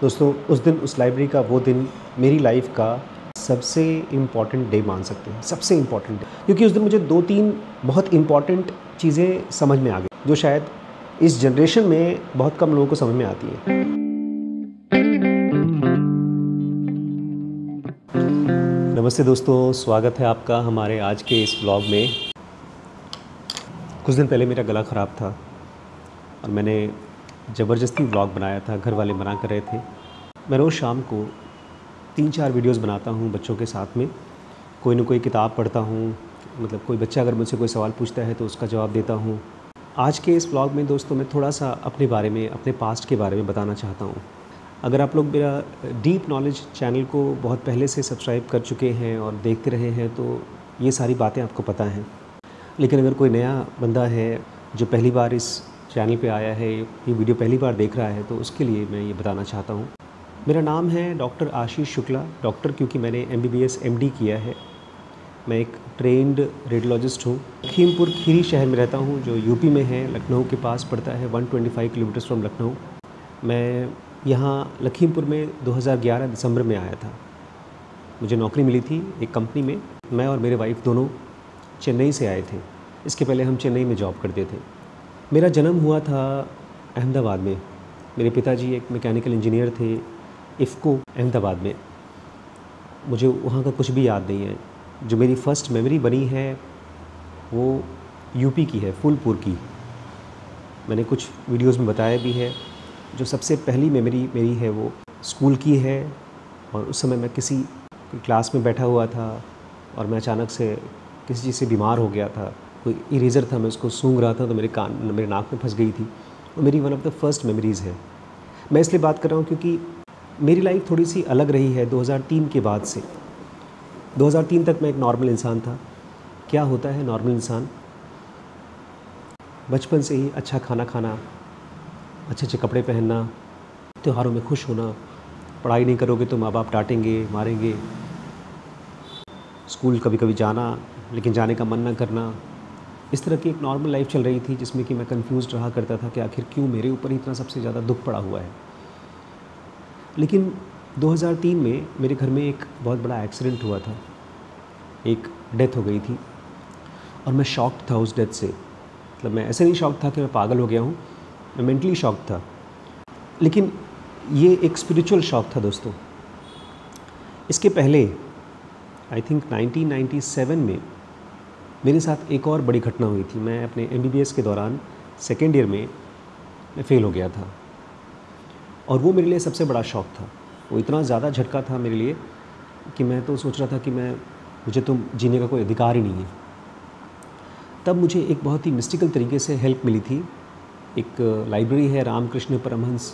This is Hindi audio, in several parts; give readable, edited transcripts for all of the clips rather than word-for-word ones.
दोस्तों उस दिन, उस लाइब्रेरी का वो दिन मेरी लाइफ का सबसे इम्पॉर्टेंट डे मान सकते हैं, सबसे इम्पॉर्टेंट डे, क्योंकि उस दिन मुझे 2-3 बहुत इम्पॉर्टेंट चीज़ें समझ में आ गई जो शायद इस जनरेशन में बहुत कम लोगों को समझ में आती है। नमस्ते दोस्तों, स्वागत है आपका हमारे आज के इस ब्लॉग में। कुछ दिन पहले मेरा गला ख़राब था और मैंने ज़बरदस्ती व्लॉग बनाया था, घर वाले मना कर रहे थे। मैं रोज़ शाम को 3-4 वीडियोस बनाता हूँ बच्चों के साथ में, कोई ना कोई किताब पढ़ता हूँ, मतलब कोई बच्चा अगर मुझसे कोई सवाल पूछता है तो उसका जवाब देता हूँ। आज के इस व्लॉग में दोस्तों मैं थोड़ा सा अपने बारे में, अपने पास्ट के बारे में बताना चाहता हूँ। अगर आप लोग मेरा डीप नॉलेज चैनल को बहुत पहले से सब्सक्राइब कर चुके हैं और देखते रहे हैं तो ये सारी बातें आपको पता हैं, लेकिन अगर कोई नया बंदा है जो पहली बार इस चैनल पे आया है, ये वीडियो पहली बार देख रहा है, तो उसके लिए मैं ये बताना चाहता हूँ। मेरा नाम है डॉक्टर आशीष शुक्ला, डॉक्टर क्योंकि मैंने MBBS MD किया है। मैं एक ट्रेंड रेडियोलॉजिस्ट हूँ। लखीमपुर खीरी शहर में रहता हूँ जो यूपी में है, लखनऊ के पास पड़ता है, 125 किलोमीटर फ्रॉम लखनऊ। मैं यहाँ लखीमपुर में 2011 दिसंबर में आया था। मुझे नौकरी मिली थी एक कंपनी में। मैं और मेरे वाइफ दोनों चेन्नई से आए थे। इसके पहले हम चेन्नई में जॉब करते थे। मेरा जन्म हुआ था अहमदाबाद में। मेरे पिताजी एक मैकेनिकल इंजीनियर थे इफ़को अहमदाबाद में। मुझे वहाँ का कुछ भी याद नहीं है। जो मेरी फ़र्स्ट मेमोरी बनी है वो यूपी की है, फूलपुर की। मैंने कुछ वीडियोस में बताया भी है। जो सबसे पहली मेमोरी मेरी है वो स्कूल की है, और उस समय मैं किसी क्लास में बैठा हुआ था और मैं अचानक से किसी चीज़ से बीमार हो गया था। कोई इरेज़र था, मैं उसको सूंघ रहा था तो मेरे नाक में फंस गई थी। वो मेरी one of the first memories है। मैं इसलिए बात कर रहा हूँ क्योंकि मेरी लाइफ थोड़ी सी अलग रही है 2003 के बाद से। 2003 तक मैं एक नॉर्मल इंसान था। क्या होता है नॉर्मल इंसान? बचपन से ही अच्छा खाना खाना, अच्छे अच्छे कपड़े पहनना, त्योहारों में खुश होना, पढ़ाई नहीं करोगे तो माँ बाप डांटेंगे, मारेंगे, स्कूल कभी कभी जाना लेकिन जाने का मन ना करना। इस तरह की एक नॉर्मल लाइफ चल रही थी जिसमें कि मैं कंफ्यूज्ड रहा करता था कि आखिर क्यों मेरे ऊपर ही इतना सबसे ज़्यादा दुख पड़ा हुआ है। लेकिन 2003 में मेरे घर में एक बहुत बड़ा एक्सीडेंट हुआ था। एक डेथ हो गई थी और मैं शॉक्ड था उस डेथ से। मतलब मैं ऐसे नहीं शॉक्ड था कि मैं पागल हो गया हूँ, मैं मेंटली शॉक्ड था। लेकिन ये एक स्पिरिचुअल शॉक था दोस्तों। इसके पहले आई थिंक 1997 में मेरे साथ एक और बड़ी घटना हुई थी। मैं अपने MBBS के दौरान सेकेंड ईयर में मैं फ़ेल हो गया था, और वो मेरे लिए सबसे बड़ा शॉक था। वो इतना ज़्यादा झटका था मेरे लिए कि मैं तो सोच रहा था कि मुझे तो जीने का कोई अधिकार ही नहीं है। तब मुझे एक बहुत ही मिस्टिकल तरीके से हेल्प मिली थी। एक लाइब्रेरी है रामकृष्ण परमहंस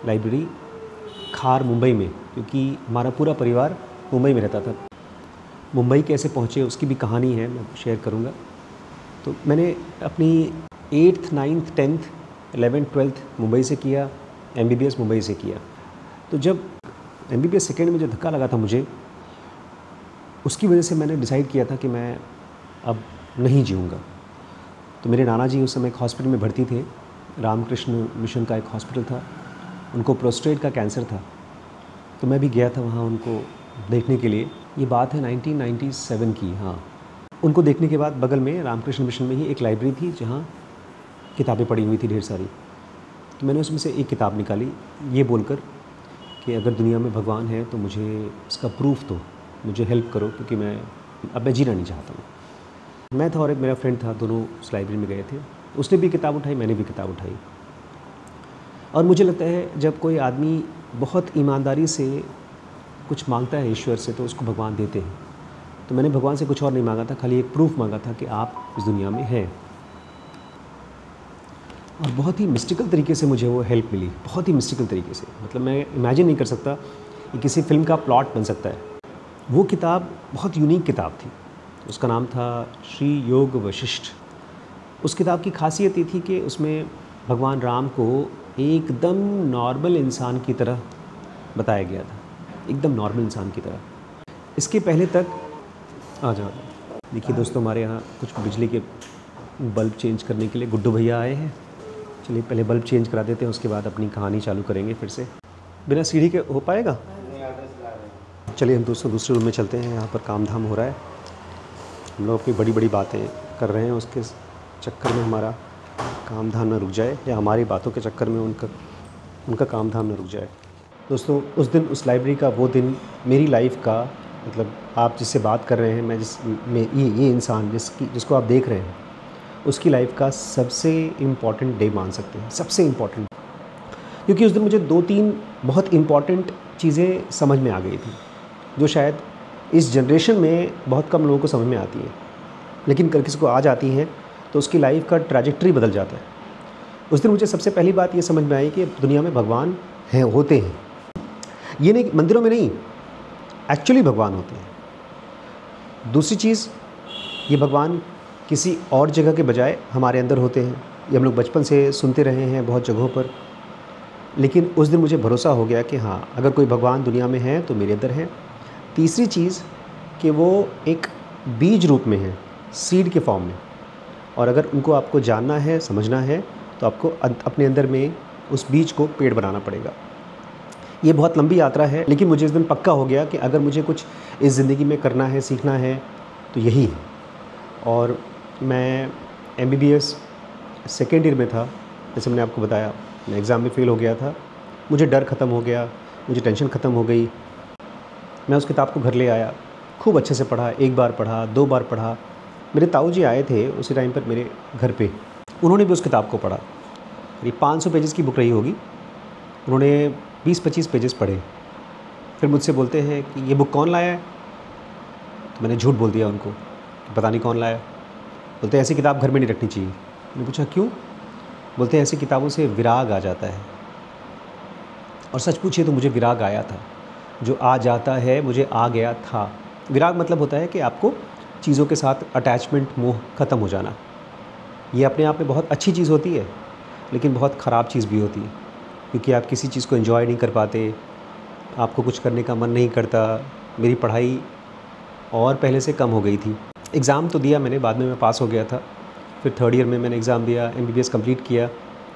लाइब्रेरी, खार, मुंबई में, क्योंकि हमारा पूरा परिवार मुंबई में रहता था। मुंबई कैसे पहुँचे उसकी भी कहानी है, मैं शेयर करूँगा। तो मैंने अपनी 8th 9th 10th 11th 12th Mumbai से किया, MBBS मुंबई से किया। तो जब MBBS सेकेंड में जो धक्का लगा था मुझे, उसकी वजह से मैंने डिसाइड किया था कि मैं अब नहीं जीऊँगा। तो मेरे नाना जी उस समय एक हॉस्पिटल में भर्ती थे, रामकृष्ण मिशन का एक हॉस्पिटल था। उनको प्रोस्टेट का कैंसर था, तो मैं भी गया था वहाँ उनको देखने के लिए। ये बात है 1997 की। हाँ, उनको देखने के बाद बगल में रामकृष्ण मिशन में ही एक लाइब्रेरी थी जहाँ किताबें पड़ी हुई थी ढेर सारी। तो मैंने उसमें से एक किताब निकाली ये बोलकर कि अगर दुनिया में भगवान है तो मुझे इसका प्रूफ दो, मुझे हेल्प करो, क्योंकि मैं जीना नहीं चाहता हूँ। मैं था और एक मेरा फ्रेंड था, दोनों उस लाइब्रेरी में गए थे। उसने भी किताब उठाई, मैंने भी किताब उठाई। और मुझे लगता है जब कोई आदमी बहुत ईमानदारी से कुछ मांगता है ईश्वर से तो उसको भगवान देते हैं। तो मैंने भगवान से कुछ और नहीं मांगा था, खाली एक प्रूफ मांगा था कि आप इस दुनिया में हैं। और बहुत ही मिस्टिकल तरीके से मुझे वो हेल्प मिली, बहुत ही मिस्टिकल तरीके से। मतलब मैं इमेजिन नहीं कर सकता कि किसी फिल्म का प्लॉट बन सकता है। वो किताब बहुत यूनिक किताब थी। उसका नाम था श्री योग वशिष्ठ। उस किताब की खासियत ये थी कि उसमें भगवान राम को एकदम नॉर्मल इंसान की तरह बताया गया था, एकदम नॉर्मल इंसान की तरह। इसके पहले तक आ जाओ। देखिए दोस्तों, हमारे यहाँ कुछ बिजली के बल्ब चेंज करने के लिए गुड्डू भैया आए हैं। चलिए पहले बल्ब चेंज करा देते हैं, उसके बाद अपनी कहानी चालू करेंगे फिर से। बिना सीढ़ी के हो पाएगा? चलिए हम दोस्तों दूसरे रूम में चलते हैं। यहाँ पर काम धाम हो रहा है, हम लोग अपनी बड़ी बड़ी बातें कर रहे हैं, उसके चक्कर में हमारा काम धाम न रुक जाए, या हमारी बातों के चक्कर में उनका काम धाम न रुक जाए। दोस्तों उस दिन, उस लाइब्रेरी का वो दिन मेरी लाइफ का, मतलब आप जिससे बात कर रहे हैं, ये इंसान जिसको आप देख रहे हैं, उसकी लाइफ का सबसे इम्पॉर्टेंट डे मान सकते हैं, सबसे इम्पॉर्टेंट। क्योंकि उस दिन मुझे 2-3 बहुत इम्पॉर्टेंट चीज़ें समझ में आ गई थी, जो शायद इस जनरेशन में बहुत कम लोगों को समझ में आती हैं, लेकिन अगर किसी को आ जाती हैं तो उसकी लाइफ का ट्रैजेक्टरी बदल जाता है। उस दिन मुझे सबसे पहली बात ये समझ में आई कि दुनिया में भगवान होते हैं। ये नहीं, मंदिरों में नहीं, एक्चुअली भगवान होते हैं। दूसरी चीज़, ये भगवान किसी और जगह के बजाय हमारे अंदर होते हैं। ये हम लोग बचपन से सुनते रहे हैं बहुत जगहों पर, लेकिन उस दिन मुझे भरोसा हो गया कि हाँ, अगर कोई भगवान दुनिया में है तो मेरे अंदर है। तीसरी चीज़ कि वो एक बीज रूप में है, सीड के फॉर्म में, और अगर उनको आपको जानना है, समझना है, तो आपको अपने अंदर में उस बीज को पेड़ बनाना पड़ेगा। ये बहुत लंबी यात्रा है, लेकिन मुझे इस दिन पक्का हो गया कि अगर मुझे कुछ इस ज़िंदगी में करना है, सीखना है, तो यही है। और मैं MBBS सेकेंड ईयर में था, जैसे मैंने आपको बताया, मैं एग्ज़ाम में फ़ेल हो गया था। मुझे डर ख़त्म हो गया, मुझे टेंशन ख़त्म हो गई। मैं उस किताब को घर ले आया, खूब अच्छे से पढ़ा, 1 बार पढ़ा, 2 बार पढ़ा। मेरे ताऊ जी आए थे उसी टाइम पर मेरे घर पे, उन्होंने भी उस किताब को पढ़ा। करीब 500 पेजेस की बुक रही होगी, उन्होंने 20-25 पेजेस पढ़े। फिर मुझसे बोलते हैं कि ये बुक कौन लाया है? तो मैंने झूठ बोल दिया उनको कि पता नहीं कौन लाया। बोलते हैं ऐसी किताब घर में नहीं रखनी चाहिए। मैंने पूछा क्यों? बोलते हैं ऐसी किताबों से विराग आ जाता है। और सच पूछिए तो मुझे विराग आया था। जो आ जाता है, मुझे आ गया था। विराग मतलब होता है कि आपको चीज़ों के साथ अटैचमेंट, मोह ख़त्म हो जाना। ये अपने आप में बहुत अच्छी चीज़ होती है, लेकिन बहुत ख़राब चीज़ भी होती है, क्योंकि आप किसी चीज़ को एंजॉय नहीं कर पाते, आपको कुछ करने का मन नहीं करता। मेरी पढ़ाई और पहले से कम हो गई थी। एग्ज़ाम तो दिया मैंने, बाद में मैं पास हो गया था। फिर 3rd ईयर में मैंने एग्ज़ाम दिया, MBBS कंप्लीट किया।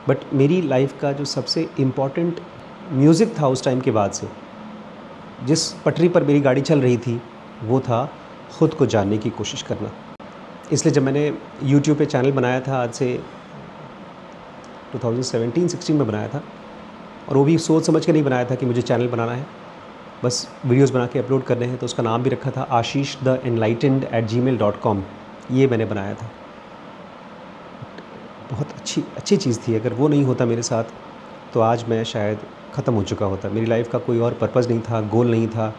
बट मेरी लाइफ का जो सबसे इम्पॉर्टेंट म्यूज़िक था उस टाइम के बाद से, जिस पटरी पर मेरी गाड़ी चल रही थी, वो था ख़ुद को जानने की कोशिश करना। इसलिए जब मैंने YouTube पे चैनल बनाया था, आज से 2017-16 में बनाया था, और वो भी सोच समझ के नहीं बनाया था कि मुझे चैनल बनाना है, बस वीडियोस बना के अपलोड करने हैं। तो उसका नाम भी रखा था ashish_the_enlightened@gmail.com। ये मैंने बनाया था। बहुत अच्छी चीज़ थी। अगर वो नहीं होता मेरे साथ, तो आज मैं शायद ख़त्म हो चुका होता। मेरी लाइफ का कोई और पर्पज़ नहीं था, गोल नहीं था।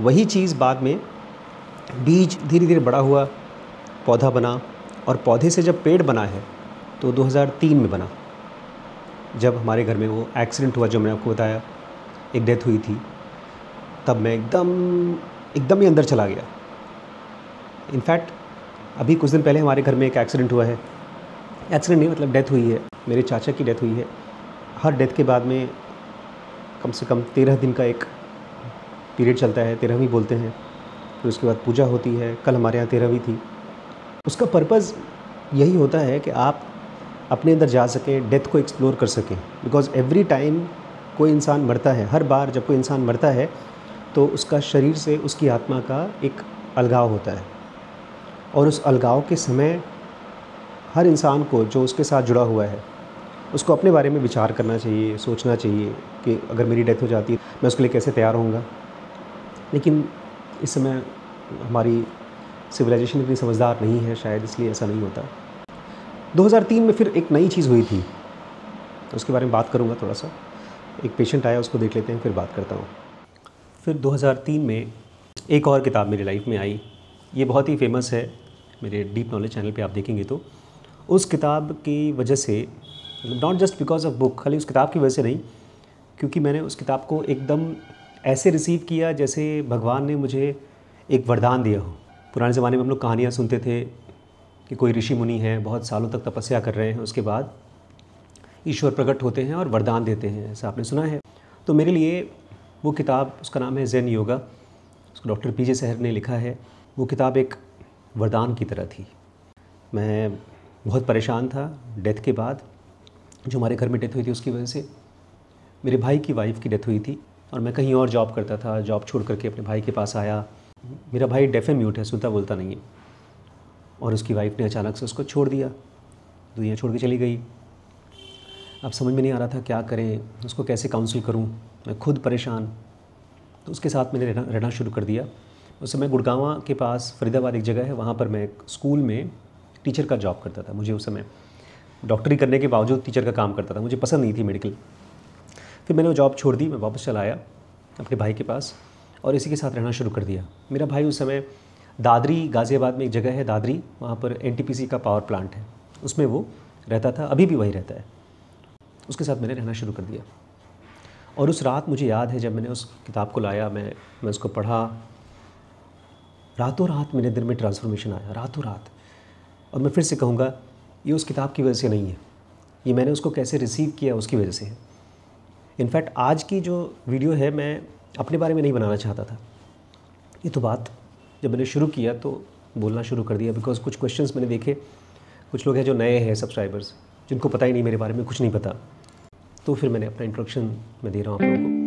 वही चीज़ बाद में बीज धीरे धीरे बड़ा हुआ, पौधा बना, और पौधे से जब पेड़ बना है तो 2003 में बना, जब हमारे घर में वो एक्सीडेंट हुआ जो मैंने आपको बताया, एक डेथ हुई थी। तब मैं एकदम ही अंदर चला गया। इनफैक्ट अभी कुछ दिन पहले हमारे घर में एक एक्सीडेंट हुआ है। एक्सीडेंट नहीं, मतलब डेथ हुई है, मेरे चाचा की डेथ हुई है। हर डेथ के बाद में कम से कम 13 दिन का एक पीरियड चलता है, 13वीं बोलते हैं। फिर उसके बाद पूजा होती है। कल हमारे यहाँ 13वीं थी। उसका पर्पज़ यही होता है कि आप अपने अंदर जा सकें, डेथ को एक्सप्लोर कर सकें। बिकॉज़ एवरी टाइम कोई इंसान मरता है, हर बार जब कोई इंसान मरता है तो उसका शरीर से उसकी आत्मा का एक अलगाव होता है, और उस अलगाव के समय हर इंसान को जो उसके साथ जुड़ा हुआ है, उसको अपने बारे में विचार करना चाहिए, सोचना चाहिए कि अगर मेरी डेथ हो जाती है मैं उसके लिए कैसे तैयार होऊंगा। लेकिन इस समय हमारी सिविलाइजेशन इतनी समझदार नहीं है, शायद इसलिए ऐसा नहीं होता। 2003 में फिर एक नई चीज़ हुई थी, तो उसके बारे में बात करूँगा थोड़ा सा। एक पेशेंट आया, उसको देख लेते हैं, फिर बात करता हूँ। फिर 2003 में एक और किताब मेरी लाइफ में आई। ये बहुत ही फेमस है, मेरे डीप नॉलेज चैनल पे आप देखेंगे तो। उस किताब की वजह से, not just because of book, खाली उस किताब की वजह से नहीं, क्योंकि मैंने उस किताब को एकदम ऐसे रिसीव किया जैसे भगवान ने मुझे एक वरदान दिया हो। पुराने ज़माने में हम लोग कहानियाँ सुनते थे कि कोई ऋषि मुनि हैं, बहुत सालों तक तपस्या कर रहे हैं, उसके बाद ईश्वर प्रकट होते हैं और वरदान देते हैं, ऐसा आपने सुना है। तो मेरे लिए वो किताब, उसका नाम है ज़ेन योगा, उसको डॉक्टर PJ सहर ने लिखा है। वो किताब एक वरदान की तरह थी। मैं बहुत परेशान था डेथ के बाद, जो हमारे घर में डेथ हुई थी उसकी वजह से। मेरे भाई की वाइफ़ की डेथ हुई थी और मैं कहीं और जॉब करता था। जॉब छोड़ करके अपने भाई के पास आया। मेरा भाई डेफ एंड म्यूट है, सुनता बोलता नहीं है, और उसकी वाइफ़ ने अचानक से उसको छोड़ दिया, दुनिया छोड़ के चली गई। अब समझ में नहीं आ रहा था क्या करें, उसको कैसे काउंसिल करूं, मैं खुद परेशान। तो उसके साथ मैंने रहना शुरू कर दिया। उस समय गुड़गांव के पास फरीदाबाद एक जगह है, वहाँ पर मैं एक स्कूल में टीचर का जॉब करता था। मुझे उस समय डॉक्टरी करने के बावजूद टीचर का काम करता था, मुझे पसंद नहीं थी मेडिकल। फिर मैंने वो जॉब छोड़ दी, मैं वापस चला आया अपने भाई के पास और इसी के साथ रहना शुरू कर दिया। मेरा भाई उस समय दादरी, गाज़ियाबाद में एक जगह है दादरी, वहाँ पर एनटीपीसी का पावर प्लांट है, उसमें वो रहता था, अभी भी वही रहता है। उसके साथ मैंने रहना शुरू कर दिया। और उस रात मुझे याद है जब मैंने उस किताब को लाया, मैं उसको पढ़ा, रातों रात मेरे दिल में ट्रांसफॉर्मेशन आया, रातों रात। और मैं फिर से कहूँगा, ये उस किताब की वजह से नहीं है, ये मैंने उसको कैसे रिसीव किया उसकी वजह से है। इनफैक्ट आज की जो वीडियो है मैं अपने बारे में नहीं बनाना चाहता था। ये तो बात जब मैंने शुरू किया तो बोलना शुरू कर दिया, बिकॉज़ कुछ क्वेश्चंस मैंने देखे, कुछ लोग हैं जो नए हैं सब्सक्राइबर्स, जिनको पता ही नहीं, मेरे बारे में कुछ नहीं पता। तो फिर मैंने अपना इंट्रोडक्शन मैं दे रहा हूँ आप लोगों को।